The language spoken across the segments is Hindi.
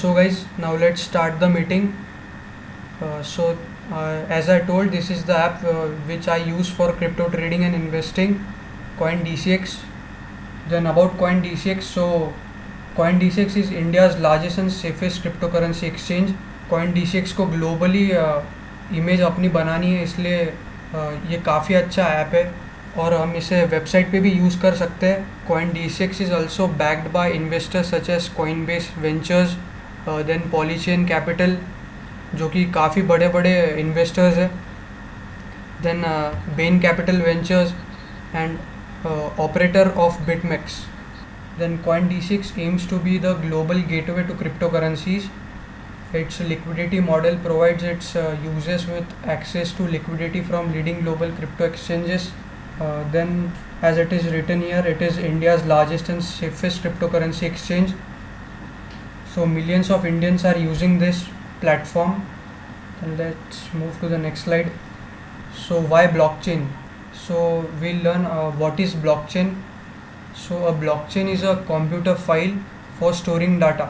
So guys, now let's start the meeting. As I told, this is the app which I use for crypto trading and investing, CoinDCX. Then about CoinDCX, so CoinDCX is India's largest and safest cryptocurrency exchange. CoinDCX को ग्लोबली इमेज अपनी बनानी है, इसलिए ये काफ़ी अच्छा ऐप है और हम इसे वेबसाइट पे भी यूज़ कर सकते हैं. CoinDCX is also backed by investors such as Coinbase Ventures, then Polychain capital, जो कि काफ़ी बड़े बड़े इन्वेस्टर्स हैं, then Bain capital ventures and operator of BitMEX. Then CoinDCX aims to be the global gateway to cryptocurrencies. Its liquidity model provides its users with access to liquidity from leading global crypto exchanges. Then, as it is written here, it is India's largest and safest cryptocurrency exchange. So millions of Indians are using this platform. And let's move to the next slide. So why blockchain? So we'll learn what is blockchain. So a blockchain is a computer file for storing data.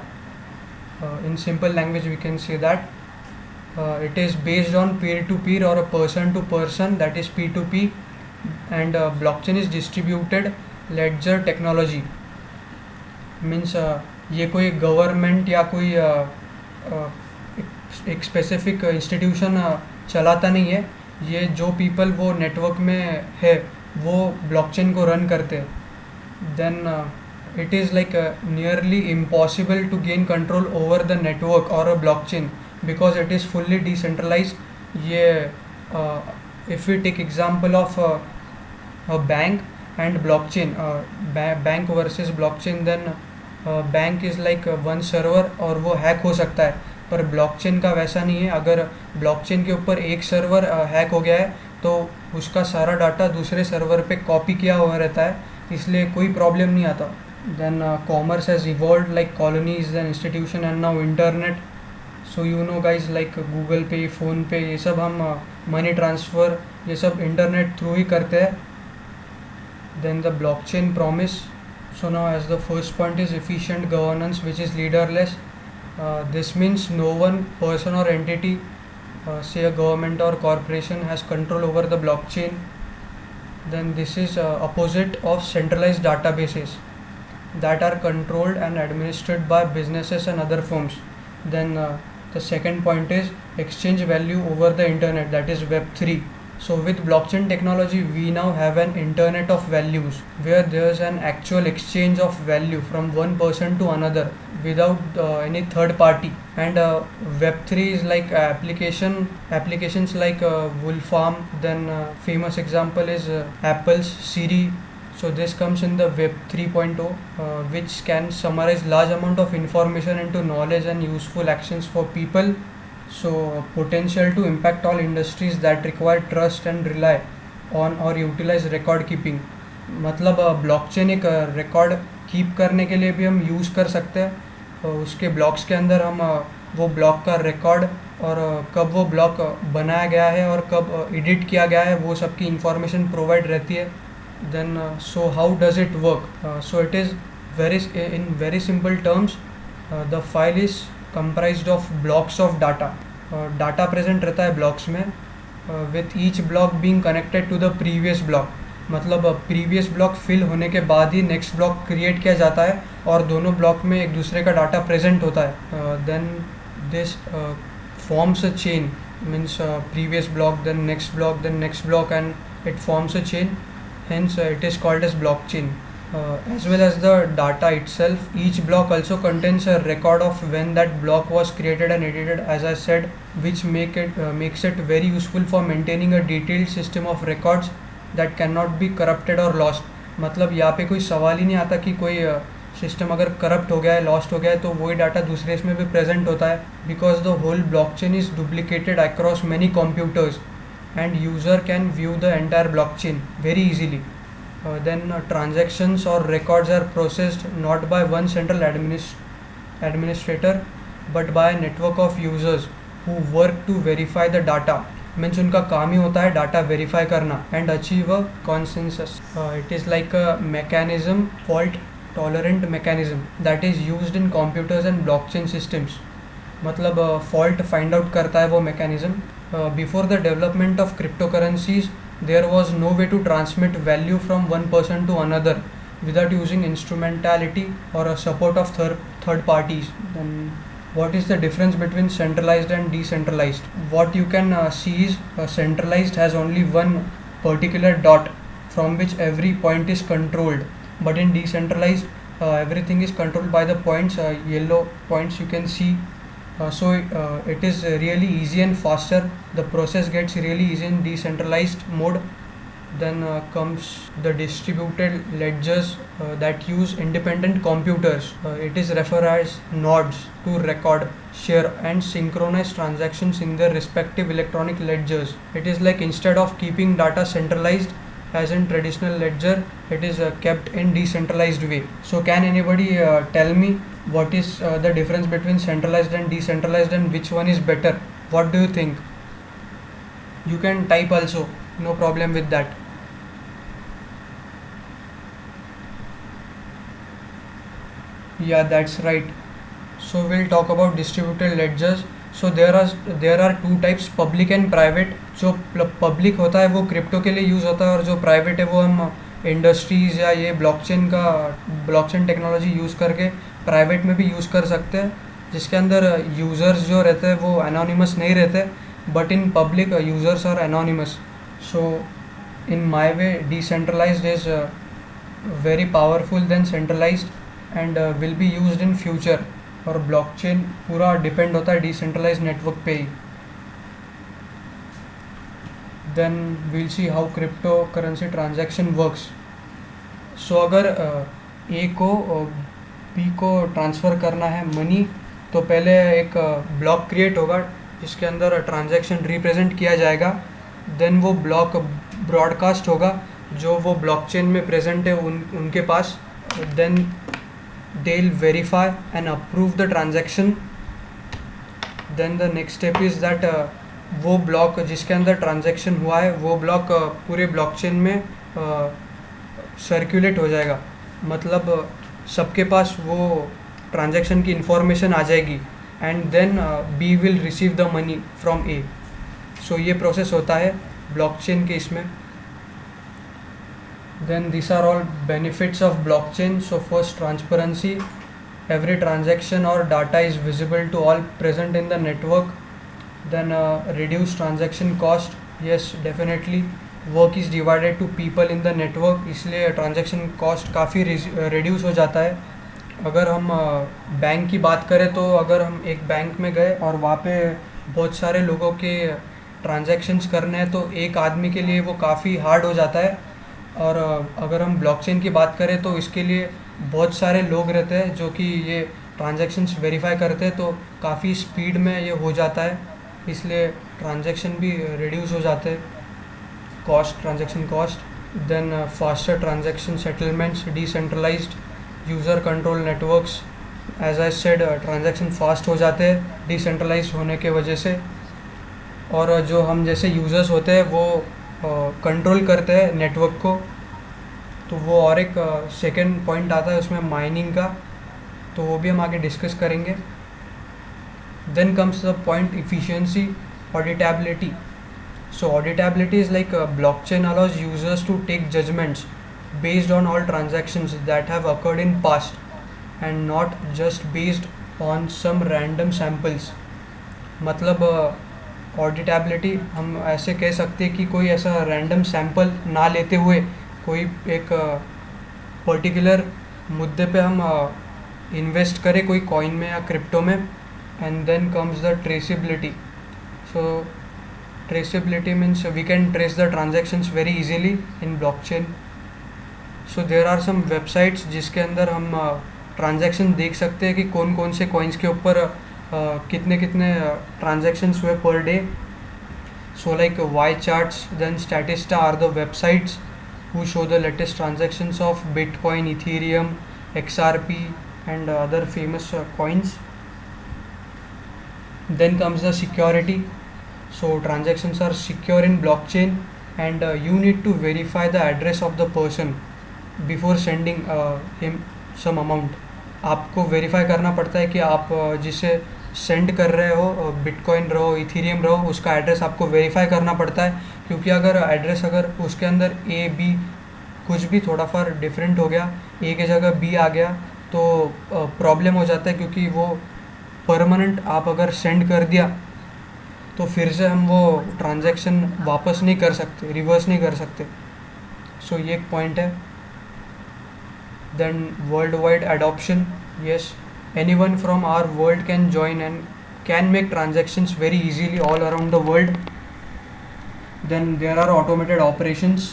In simple language we can say that it is based on peer-to-peer or a person-to-person, that is P2P, and blockchain is distributed ledger technology. Means ये कोई गवर्नमेंट या कोई एक स्पेसिफिक इंस्टीट्यूशन चलाता नहीं है. ये जो पीपल वो नेटवर्क में है वो ब्लॉकचेन को रन करते हैं. Then it is like nearly impossible to gain control over the network और a blockchain because it is fully decentralized. ये if we take example of a bank and blockchain, bank versus blockchain, then bank is like one server और वो हैक हो सकता है, पर ब्लॉकचेन का वैसा नहीं है. अगर ब्लॉकचेन के ऊपर एक सर्वर हैक हो गया है तो उसका सारा डाटा दूसरे सर्वर पे कॉपी किया हुआ रहता है, इसलिए कोई प्रॉब्लम नहीं आता. Then commerce has evolved like colonies, then institution and now internet. So you know guys, like Google Pay, PhonePe, ये सब हम मनी ट्रांसफ़र ये सब इंटरनेट थ्रू ही करते हैं. Then the blockchain promise. So now as the first point is efficient governance which is leaderless. This means no one person or entity, say a government or corporation, has control over the blockchain. Then this is opposite of centralized databases that are controlled and administered by businesses and other firms. Then the second point is exchange value over the internet, that is Web3. So with blockchain technology we now have an internet of values where there's an actual exchange of value from one person to another without any third party. And Web3 is like applications like Wolfram. Then famous example is Apple's Siri. So this comes in the Web 3.0, which can summarize large amount of information into knowledge and useful actions for people. So potential to impact all industries that require trust and rely on or utilize record keeping. मतलब ब्लॉकचेन एक रिकॉर्ड कीप करने के लिए भी हम यूज़ कर सकते हैं. उसके ब्लॉक्स के अंदर हम वो ब्लॉक का रिकॉर्ड और कब वो ब्लॉक बनाया गया है और कब एडिट किया गया है वो सब की इंफॉर्मेशन प्रोवाइड रहती है. Then so how does it work? So it is in very simple terms, the file is comprised of blocks of data. Data present रहता है ब्लॉक्स में, with each block being connected to the previous block. मतलब प्रीवियस ब्लॉक फिल होने के बाद ही नेक्स्ट ब्लॉक क्रिएट किया जाता है और दोनों ब्लॉक में एक दूसरे का डाटा प्रेजेंट होता है. Then this forms a chain, means previous block, then next block, then next block, and it forms a chain. Hence it is called as blockchain. As well as the data itself, each block also contains a record of when that block was created and edited, as I said, which makes it very useful for maintaining a detailed system of records that cannot be corrupted or lost. मतलब यहाँ पे कोई सवाल ही नहीं आता कि कोई सिस्टम अगर करप्ट हो गया है, लॉस्ट हो गया है, तो वही डाटा दूसरे इसमें भी प्रेजेंट होता है, because the whole blockchain is duplicated across many computers and user can view the entire blockchain very easily. Then transactions or records are processed not by one central administrator but by a network of users who work to verify the data. Means उनका काम ही होता है डाटा वेरीफाई करना and achieve a consensus. It is like a mechanism fault tolerant mechanism that is used in computers and blockchain systems. मतलब फॉल्ट फाइंड आउट करता है वो mechanism. Before the development of cryptocurrencies there was no way to transmit value from one person to another without using instrumentality or a support of third parties. Then what is the difference between centralized and decentralized? What you can see is centralized has only one particular dot from which every point is controlled, but in decentralized everything is controlled by the points, yellow points you can see. So it is really easy and faster. The process gets really easy in decentralized mode. Then comes the distributed ledgers that use independent computers. It is referred as nodes to record, share and synchronize transactions in their respective electronic ledgers. It is like instead of keeping data centralized as in traditional ledger, it is kept in decentralized way. So can anybody tell me what is the difference between centralized and decentralized and which one is better? What do you think? You can type also, no problem with that. Yeah, that's right. So we'll talk about distributed ledgers. So there are two types, public and private. जो पब्लिक होता है वो क्रिप्टो के लिए यूज़ होता है, और जो प्राइवेट है वो हम इंडस्ट्रीज़ या ये ब्लॉकचेन टेक्नोलॉजी यूज़ करके प्राइवेट में भी यूज़ कर सकते हैं, जिसके अंदर यूज़र्स जो रहते हैं वो एनोनिमस नहीं रहते, but in public users are anonymous. So in my way decentralized is very powerful than centralized and will be used in future. और ब्लॉकचेन पूरा डिपेंड होता है डिसेंट्रलाइज्ड नेटवर्क पे ही. Then will see how crypto currency transaction works. So अगर ए को बी को ट्रांसफ़र करना है मनी, तो पहले एक ब्लॉक क्रिएट होगा जिसके अंदर ट्रांजैक्शन रिप्रेजेंट किया जाएगा. देन वो ब्लॉक ब्रॉडकास्ट होगा जो वो ब्लॉकचेन में प्रेजेंट है उनके पास. Then they'll verify and approve the transaction. Then the next step is that वो ब्लॉक जिसके अंदर ट्रांजैक्शन हुआ है वो ब्लॉक पूरे ब्लॉकचेन में सर्कुलेट हो जाएगा. मतलब सबके पास वो ट्रांजैक्शन की इंफॉर्मेशन आ जाएगी, and then B will receive the money from A. So ये प्रोसेस होता है ब्लॉकचेन के इसमें. Then these are all benefits of blockchain. So first, transparency. Every transaction or data is visible to all present in the network. Then reduce transaction cost. Yes, definitely. Work is divided to people in the network, इसलिए transaction cost काफ़ी reduce हो जाता है. अगर हम बैंक की बात करें तो अगर हम एक बैंक में गए और वहाँ पे बहुत सारे लोगों के ट्रांजैक्शंस करने हैं तो एक आदमी के लिए वो काफ़ी हार्ड हो जाता है. और अगर हम ब्लॉकचेन की बात करें तो इसके लिए बहुत सारे लोग रहते हैं जो कि ये ट्रांजैक्शंस वेरीफाई करते हैं, तो काफ़ी स्पीड में ये हो जाता है, इसलिए ट्रांजैक्शन भी रिड्यूस हो जाते हैं, transaction cost. Then faster transaction settlements, decentralised user control networks. As I said, transaction fast हो जाते हैं डिसेंट्रलाइज्ड होने के वजह से. और जो हम जैसे यूज़र्स होते हैं वो कंट्रोल करते हैं नेटवर्क को. तो वो और एक सेकेंड पॉइंट आता है उसमें माइनिंग का, तो वो भी हम आगे डिस्कस करेंगे. Then comes the point efficiency, auditability. So auditability is like blockchain allows users to take judgements based on all transactions that have occurred in past and not just based on some random samples. मतलब ऑडिटेबिलिटी हम ऐसे कह सकते हैं कि कोई ऐसा रैंडम सैम्पल ना लेते हुए कोई एक पर्टिकुलर मुद्दे पे हम इन्वेस्ट करें कोई कॉइन में या क्रिप्टो में. And then comes the traceability. So traceability means we can trace the transactions very easily in blockchain. So there are some websites जिसके अंदर हम ट्रांजैक्शन देख सकते हैं कि कौन कौन से कॉइन्स के ऊपर कितने ट्रांजैक्शंस हुए per day. So like Y charts, then Statista are the websites who show the latest transactions of Bitcoin, Ethereum, XRP and other famous coins. Then comes the security. So transactions are secure in blockchain, and you need to verify the address of the person before sending him some amount, आपको वेरीफाई करना पड़ता है कि आप जिसे सेंड कर रहे हो, बिटकॉइन रहो इथीरियम रहो, उसका एड्रेस आपको वेरीफाई करना पड़ता है, क्योंकि अगर एड्रेस अगर उसके अंदर ए बी कुछ भी थोड़ा फार डिफरेंट हो गया, ए की जगह बी आ गया, तो प्रॉब्लम हो जाता है, क्योंकि वो परमानेंट आप अगर सेंड कर दिया तो फिर से हम वो ट्रांजैक्शन वापस नहीं कर सकते, रिवर्स नहीं कर सकते। सो ये एक पॉइंट है। Then world wide adoption, yes, anyone from our world can join and can make transactions very easily all around the world. Then there are automated operations.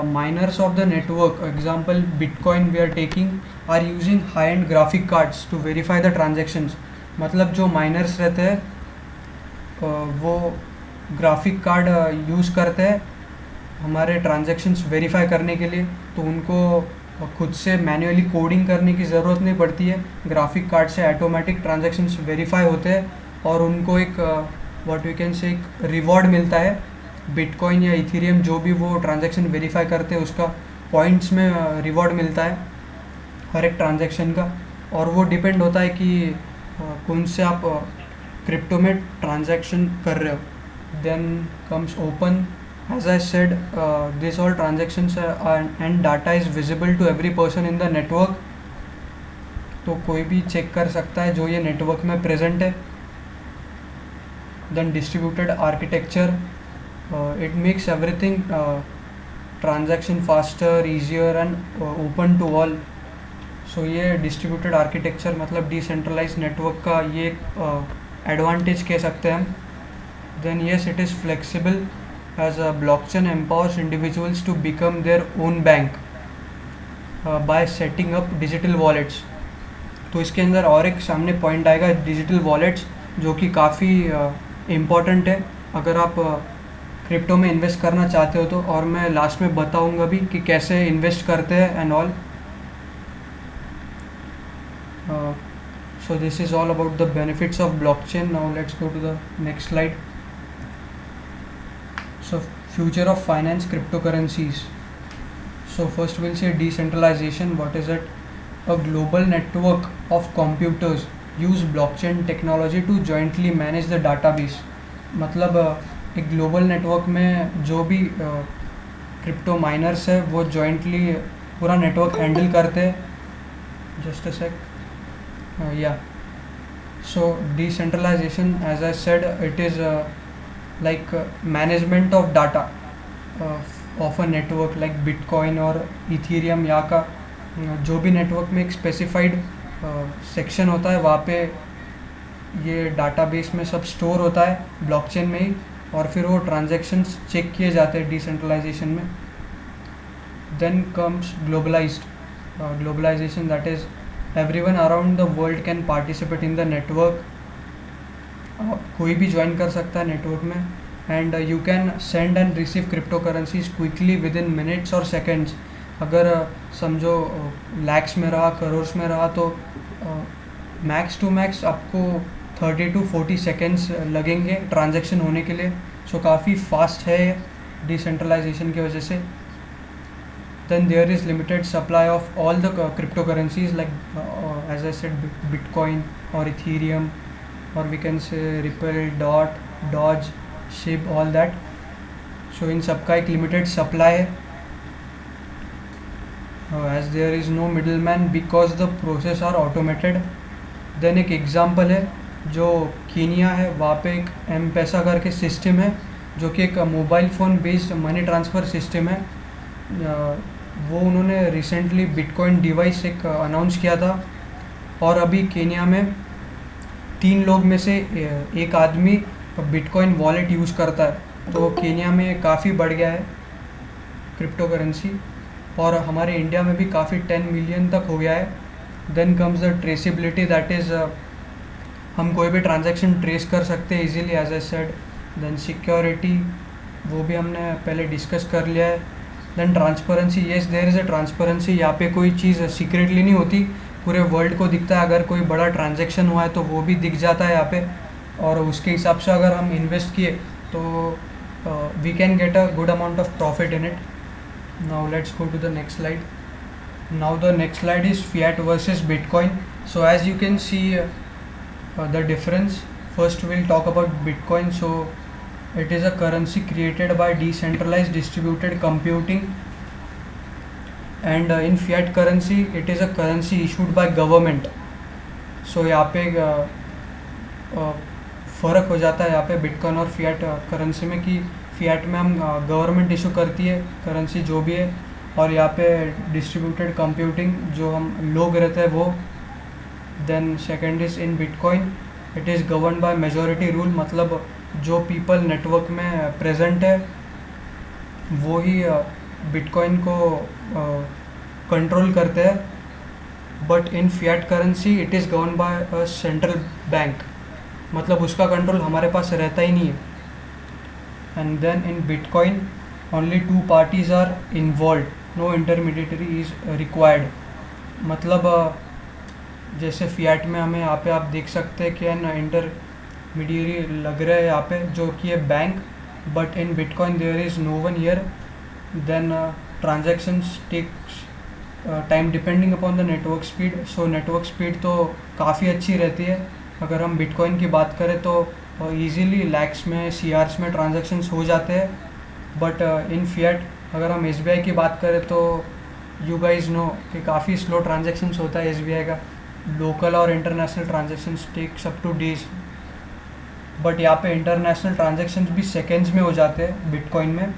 Miners of the network, example Bitcoin we are taking, are using high-end graphic cards to verify the transactions. मतलब जो माइनर्स रहते हैं वो ग्राफिक कार्ड यूज़ करते हैं हमारे ट्रांजैक्शंस वेरीफाई करने के लिए, तो उनको खुद से मैन्युअली कोडिंग करने की ज़रूरत नहीं पड़ती है, ग्राफिक कार्ड से ऑटोमेटिक ट्रांजैक्शंस वेरीफाई होते हैं और उनको एक व्हाट वी कैन से एक रिवॉर्ड मिलता है। बिटकॉइन या इथीरियम जो भी वो ट्रांजैक्शन वेरीफाई करते हैं उसका पॉइंट्स में रिवॉर्ड मिलता है हर एक ट्रांजैक्शन का, और वो डिपेंड होता है कि कौन से आप क्रिप्टो में ट्रांजैक्शन कर रहे हो। Then comes open, as I said, these all transactions and data is visible to every person in the network, तो कोई भी चेक कर सकता है जो ये नेटवर्क में प्रेजेंट है। Then distributed architecture, it makes everything transaction faster, easier and open to all. So ये डिस्ट्रीब्यूटेड आर्किटेक्चर मतलब डिसेंट्रलाइज नेटवर्क का ये एडवांटेज कह सकते हैं हम। Then yes, it is flexible as a blockchain empowers individuals to become their own bank by setting up digital wallets। तो इसके अंदर और एक सामने पॉइंट आएगा डिजिटल वॉलेट्स, जो कि काफ़ी इम्पॉर्टेंट है अगर आप क्रिप्टो में इन्वेस्ट करना चाहते हो तो, और मैं लास्ट में बताऊंगा भी कि कैसे इन्वेस्ट करते हैं and all. So this is all about the benefits of blockchain. Now let's go to the next slide. So future of finance, cryptocurrencies. So first we'll say decentralization. What is it? A global network of computers use blockchain technology to jointly manage the database. मतलब एक ग्लोबल नेटवर्क में जो भी क्रिप्टो माइनर्स है वो जॉइंटली पूरा नेटवर्क हैंडल करते हैं। जस्ट अ सेक, या so decentralization, as I said, it is like management of data of a network like Bitcoin और Ethereum, या का जो भी नेटवर्क में एक स्पेसिफाइड सेक्शन होता है वहाँ पे ये डाटाबेस में सब स्टोर होता है ब्लॉकचेन में ही, और फिर वो ट्रांजैक्शंस चेक किए जाते हैं डिसेंट्रलाइजेशन में। Then comes globalisation, that is everyone around the world can participate in the network. कोई भी ज्वाइन कर सकता है नेटवर्क में, and you can send and receive crypto currencies quickly within minutes और सेकेंड्स। अगर समझो लैक्स में रहा, करोर्स में रहा, तो मैक्स टू मैक्स आपको 30 to 40 सेकेंड्स लगेंगे ट्रांजैक्शन होने के लिए। सो काफ़ी फास्ट है डिसेंट्रलाइजेशन की वजह से। Then there is limited supply of all the crypto currencies like as I said bitcoin और Ethereum, or we can say Ripple, Dot, Dodge, SHIB, all that. So इन सबका एक लिमिटेड सप्लाई है, as there is no middleman because the process are automated. देन एक एग्जांपल है जो कीनिया है, वहाँ पे एक M-Pesa करके सिस्टम है जो कि एक mobile phone based money transfer system है। वो उन्होंने रिसेंटली बिटकॉइन डिवाइस एक अनाउंस किया था, और अभी केनिया में 3 लोग में से एक आदमी बिटकॉइन वॉलेट यूज़ करता है। तो केनिया में काफ़ी बढ़ गया है क्रिप्टो करेंसी, और हमारे इंडिया में भी काफ़ी 10 मिलियन तक हो गया है। Then comes the traceability, that is हम कोई भी ट्रांजैक्शन ट्रेस कर सकते हैं easily, as I said. Then security, वो भी हमने पहले डिस्कस कर लिया है। Then transparency, yes there is a transparency, यहाँ पे कोई चीज़ सीक्रेटली नहीं होती, पूरे वर्ल्ड को दिखता है। अगर कोई बड़ा ट्रांजैक्शन हुआ है तो वो भी दिख जाता है यहाँ पे, और उसके हिसाब से अगर हम इन्वेस्ट किए तो we can get a good amount of profit in it. Now let's go to the next slide. Now the next slide is fiat versus Bitcoin. So as you can see the difference. First we'll talk about Bitcoin. So it is a currency created by decentralized distributed computing, and in fiat currency it is a currency issued by government. So यहाँ पे फ़र्क हो जाता है यहाँ पे बिटकॉइन और फियाट करेंसी में कि फियाट में हम गवर्नमेंट इशू करती है करेंसी जो भी है, और यहाँ पे डिस्ट्रीब्यूटेड कंप्यूटिंग जो हम लोग रहते हैं वो. Then second is in bitcoin it is govern by majority rule, मतलब जो पीपल नेटवर्क में प्रेजेंट है वो ही बिटकॉइन को कंट्रोल करते हैं. But in fiat currency it is govern by a central bank, मतलब उसका कंट्रोल हमारे पास रहता ही नहीं है. And then in bitcoin only 2 parties are involve, no intermediatory is required. मतलब जैसे फियाट में हमें यहाँ पे आप देख सकते हैं कि एन इंटरमीडिएटरी लग रहा है यहाँ पे जो कि है bank, but in bitcoin there is no one here. Then transactions takes time depending upon the network speed. So network speed तो काफ़ी अच्छी रहती है. अगर हम बिटकॉइन की बात करें तो ईज़िली लैक्स में सीआर्स में ट्रांजैक्शंस हो जाते हैं. बट इन फियाट अगर हम एसबीआई की बात करें तो यू गाइज नो कि काफ़ी स्लो ट्रांजैक्शंस होता है एसबीआई का. लोकल और international transactions takes up to days, but यहाँ पे इंटरनेशनल ट्रांजैक्शंस भी सेकेंड्स में हो जाते हैं बिटकॉइन में.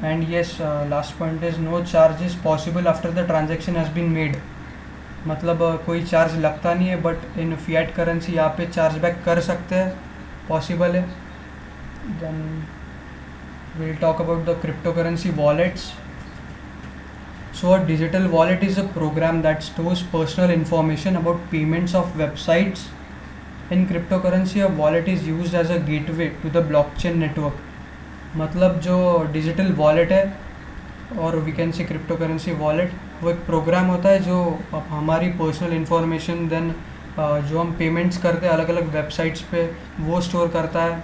And yes last point is no charge is possible after the transaction has been made, मतलब कोई चार्ज लगता नहीं है. बट इन फियाट करेंसी यहाँ पे चार्ज बैक कर सकते हैं, पॉसिबल है. Then we'll talk about the cryptocurrency wallets. So a digital wallet is a program that stores personal information about payments of websites. In cryptocurrency a wallet is used as a gateway to the blockchain network. मतलब जो डिजिटल वॉलेट है और we can say crypto currency wallet, वो एक प्रोग्राम होता है जो हमारी पर्सनल इन्फॉर्मेशन देन जो हम पेमेंट्स करते हैं अलग अलग वेबसाइट्स पे वो स्टोर करता है.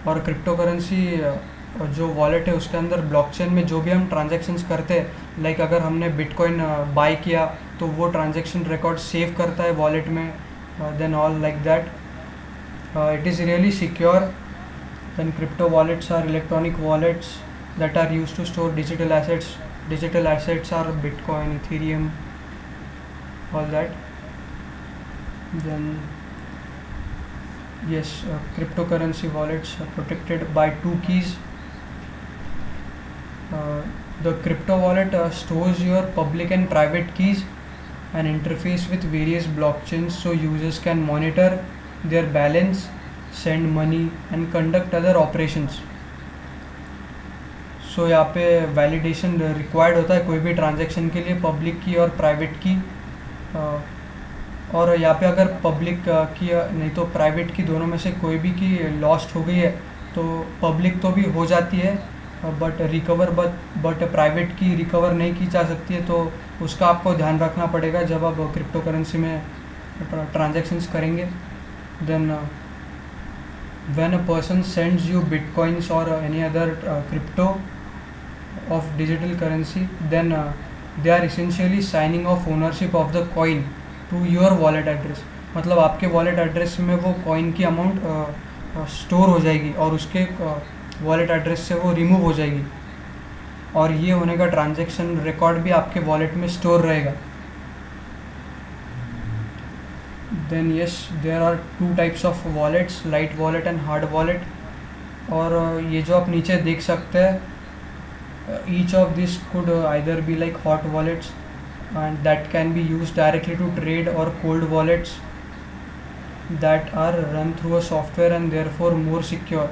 और क्रिप्टो करेंसी जो वॉलेट है उसके अंदर ब्लॉकचेन में जो भी हम ट्रांजैक्शंस करते हैं, लाइक अगर हमने बिटकॉइन बाय किया तो वो ट्रांजैक्शन रिकॉर्ड सेव करता है वॉलेट में. Then all like that it is really secure. Then crypto wallets are electronic wallets that are used to store digital assets. Digital assets are Bitcoin, Ethereum, all that. Then yes, cryptocurrency wallets are protected by 2 keys. The crypto wallet stores your public and private keys and interface with various blockchains so users can monitor their balance, send money and conduct other operations. सो यहाँ पे वैलिडेशन रिक्वायर्ड होता है कोई भी ट्रांजैक्शन के लिए, पब्लिक की और प्राइवेट की. और यहाँ पे अगर पब्लिक की नहीं तो प्राइवेट की दोनों में से कोई भी की लॉस्ट हो गई है तो पब्लिक तो भी हो जाती है बट प्राइवेट की रिकवर नहीं की जा सकती है. तो उसका आपको ध्यान रखना पड़ेगा जब आप क्रिप्टो करेंसी में ट्रांजैक्शंस करेंगे. Then when a person sends you bitcoins or any other crypto of digital currency, then they are essentially signing off ownership of the coin to your wallet address. मतलब आपके वॉलेट एड्रेस में वो कॉइन की अमाउंट स्टोर हो जाएगी और उसके वॉलेट एड्रेस से वो रिमूव हो जाएगी, और ये होने का ट्रांजैक्शन रिकॉर्ड भी आपके वॉलेट में स्टोर रहेगा. Then yes, there are 2 types of wallets, light wallet and hard wallet. और ये जो आप नीचे देख सकते हैं, each of these could either be like hot wallets and that can be used directly to trade, or cold wallets that are run through a software and therefore more secure.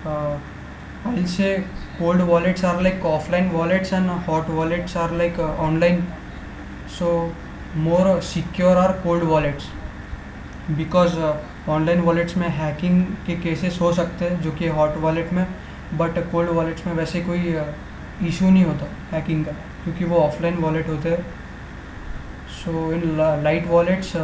I'll say cold wallets are like offline wallets and hot wallets are like online. So more secure are cold wallets. Because online wallets में हैकिंग के केसेस हो सकते हैं जो कि हॉट वॉलेट में, बट कोल्ड वॉलेट्स में वैसे कोई इशू नहीं होता हैकिंग का क्योंकि वो ऑफलाइन वॉलेट होते हैं. सो इन लाइट वॉलेट्स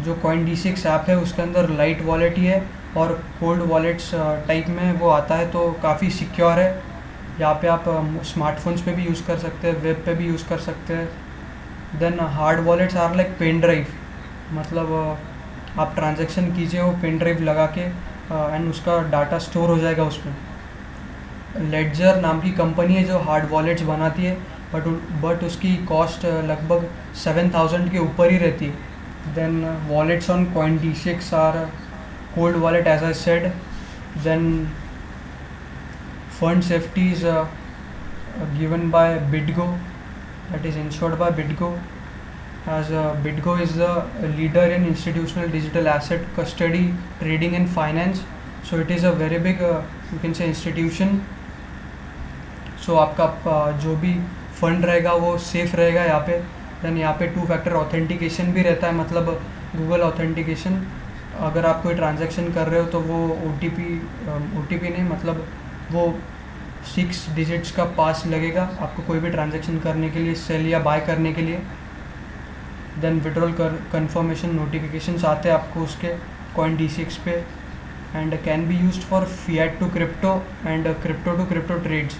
जो Coin-D6 ऐप है उसके अंदर लाइट वॉलेट ही है, और कोल्ड वॉलेट्स टाइप में वो आता है तो काफ़ी सिक्योर है. यहाँ पे आप स्मार्टफोन्स पे भी यूज़ कर सकते हैं, वेब पे भी यूज़ कर सकते हैं। Then hard wallets are like pen drive, मतलब आप ट्रांजैक्शन कीजिए वो पेन ड्राइव लगा के एंड उसका डाटा स्टोर हो जाएगा उसमें। लेडजर नाम की कंपनी है जो हार्ड वॉलेट्स बनाती है, बट उसकी कॉस्ट लगभग 7,000 के ऊपर ही रहती है। Then wallets on CoinDCX are cold wallet as I said. Then fund safety is given by BitGo, that is ensured by BitGo, as BitGo is the leader in institutional digital asset custody, trading and finance. So it is a very big you can say institution. So आपका जो भी फंड रहेगा वो सेफ रहेगा यहाँ पे। देन यहाँ पे 2 फैक्टर ऑथेंटिकेशन भी रहता है, मतलब गूगल ऑथेंटिकेशन। अगर आप कोई ट्रांजैक्शन कर रहे हो तो वो OTP नहीं, मतलब वो 6 डिजिट्स का पास लगेगा आपको कोई भी ट्रांजैक्शन करने के लिए, सेल या बाय करने के लिए। देन विड्रॉल कन्फर्मेशन नोटिफिकेशंस आते हैं आपको उसके CoinDCX पे, and can be used for fiat to crypto and crypto to crypto trades.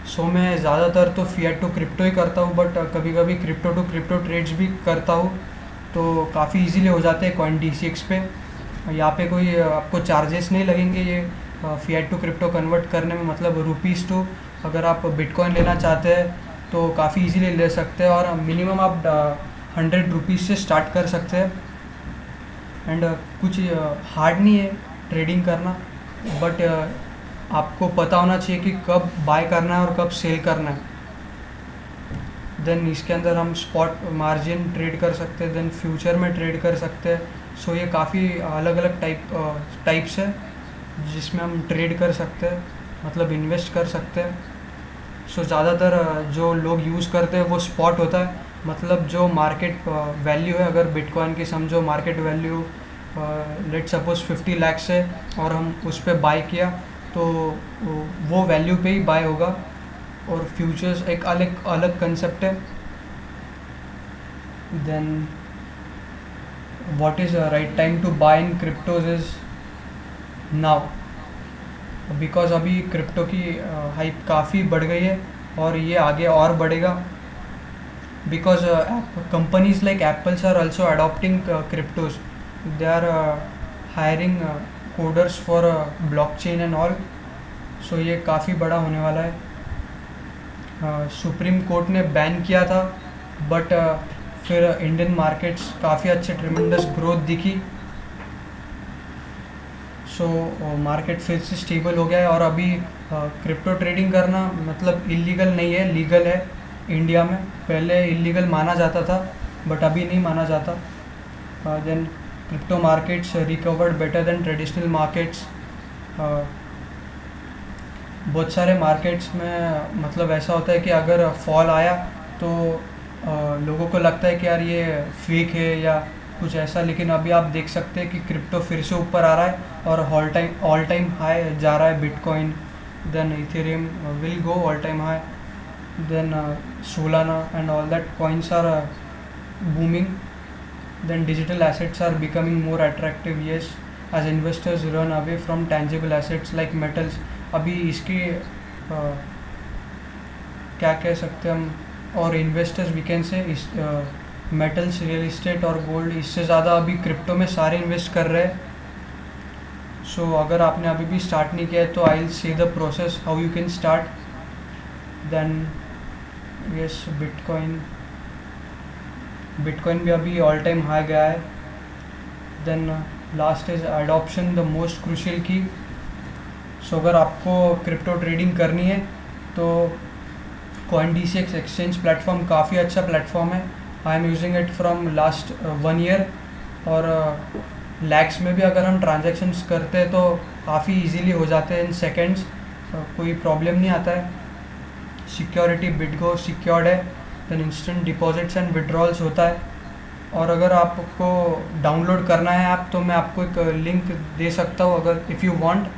So मैं ज़्यादातर तो फिएट टू क्रिप्टो ही करता हूँ, बट कभी कभी क्रिप्टो टू क्रिप्टो ट्रेड्स भी करता हूँ, तो काफ़ी इजीली हो जाते हैं CoinDCX पे। यहाँ पे कोई आपको चार्जेस नहीं लगेंगे ये फिएट टू क्रिप्टो कन्वर्ट करने में, मतलब रुपीज़ टू। अगर आप बिटकॉइन लेना चाहते हैं तो काफ़ी इजीली ले सकते हैं, और मिनिमम आप 100 रुपीज़ से स्टार्ट कर सकते हैं। एंड कुछ हार्ड नहीं है ट्रेडिंग करना, बट आपको पता होना चाहिए कि कब बाय करना है और कब सेल करना है। देन इसके अंदर हम स्पॉट मार्जिन ट्रेड कर सकते हैं, देन फ्यूचर में ट्रेड कर सकते हैं। सो ये काफ़ी अलग अलग टाइप्स है जिसमें हम ट्रेड कर सकते हैं, मतलब इन्वेस्ट कर सकते हैं। सो ज़्यादातर जो लोग यूज़ करते हैं वो स्पॉट होता है, मतलब जो मार्केट वैल्यू है। अगर बिटकॉइन की समझो market value let suppose 50 lakh है और हम उस पर बाय किया तो वो वैल्यू पे ही बाय होगा। और फ्यूचर्स एक अलग अलग कंसेप्ट है। Then what is right time to buy in cryptos is now, because अभी क्रिप्टो की हाइप काफ़ी बढ़ गई है और ये आगे और बढ़ेगा, because companies like apples are also adopting cryptos. They are hiring coders for blockchain and all. So ये काफ़ी बड़ा होने वाला है। सुप्रीम कोर्ट ने बैन किया था, बट फिर इंडियन मार्केट्स काफ़ी अच्छे ट्रिमेंडस ग्रोथ दिखी। सो मार्केट फिर से स्टेबल हो गया है। और अभी क्रिप्टो ट्रेडिंग करना मतलब इलीगल नहीं है, लीगल है इंडिया में। पहले इलीगल माना जाता था, बट अभी नहीं माना जाता। Then crypto markets recovered better than traditional markets. बहुत सारे मार्केट्स में मतलब ऐसा होता है कि अगर फॉल आया तो लोगों को लगता है कि यार ये फेक है या कुछ ऐसा, लेकिन अभी आप देख सकते हैं कि क्रिप्टो फिर से ऊपर आ रहा है और ऑल टाइम हाई जा रहा है bitcoin. Then Ethereum will go all time high, then Solana and all that coins are booming. Then digital assets are becoming more attractive yes as investors run away from tangible assets like metals. अभी इसके क्या कह सकते हैं हम, और investors we can say metals, real estate और गोल्ड, इससे ज़्यादा अभी क्रिप्टो में सारे इन्वेस्ट कर रहे हैं। सो अगर आपने अभी भी स्टार्ट नहीं किया है तो I will say the process how you can start. Then yes bitcoin भी अभी ऑल टाइम हाई गया है। Then last is adoption the most crucial key. So अगर आपको क्रिप्टो ट्रेडिंग करनी है तो CoinDCX एक्सचेंज प्लेटफॉर्म काफ़ी अच्छा प्लेटफॉर्म है। I am using it from last 1 year, और लैक्स में भी अगर हम ट्रांजैक्शंस करते हैं तो काफ़ी इजीली हो जाते हैं इन सेकेंड्स, कोई प्रॉब्लम नहीं आता है। सिक्योरिटी बिटगो सिक्योर्ड है। Then instant deposits and withdrawals होता है। और अगर आपको डाउनलोड करना है ऐप तो मैं आपको एक लिंक दे सकता हूँ अगर इफ़ यू वांट,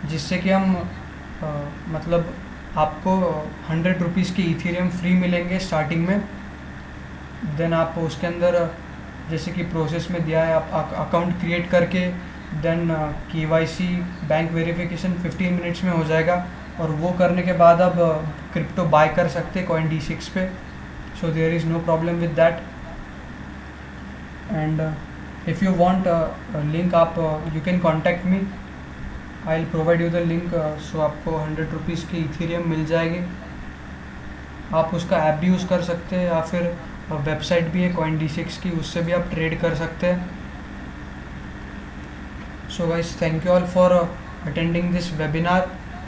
जिससे कि हम मतलब आपको 100 रुपीज़ की इथेरियम फ्री मिलेंगे स्टार्टिंग में। देन आप उसके अंदर जैसे कि प्रोसेस में दिया है, आप अकाउंट क्रिएट करके then KYC bank verification 15 minutes में हो जाएगा। और वो करने के बाद आप क्रिप्टो बाय कर सकते Coin-D6 पे. So there is no problem with that. And if you want link आप you can contact me. I will provide you the link. So आपको 100 रुपीज़ की इथेरियम मिल जाएगी. आप उसका ऐप भी यूज़ कर सकते हैं या फिर वेबसाइट भी है Coin-D6 की, उससे भी आप ट्रेड कर सकते हैं. So guys, thank you all for attending this webinar.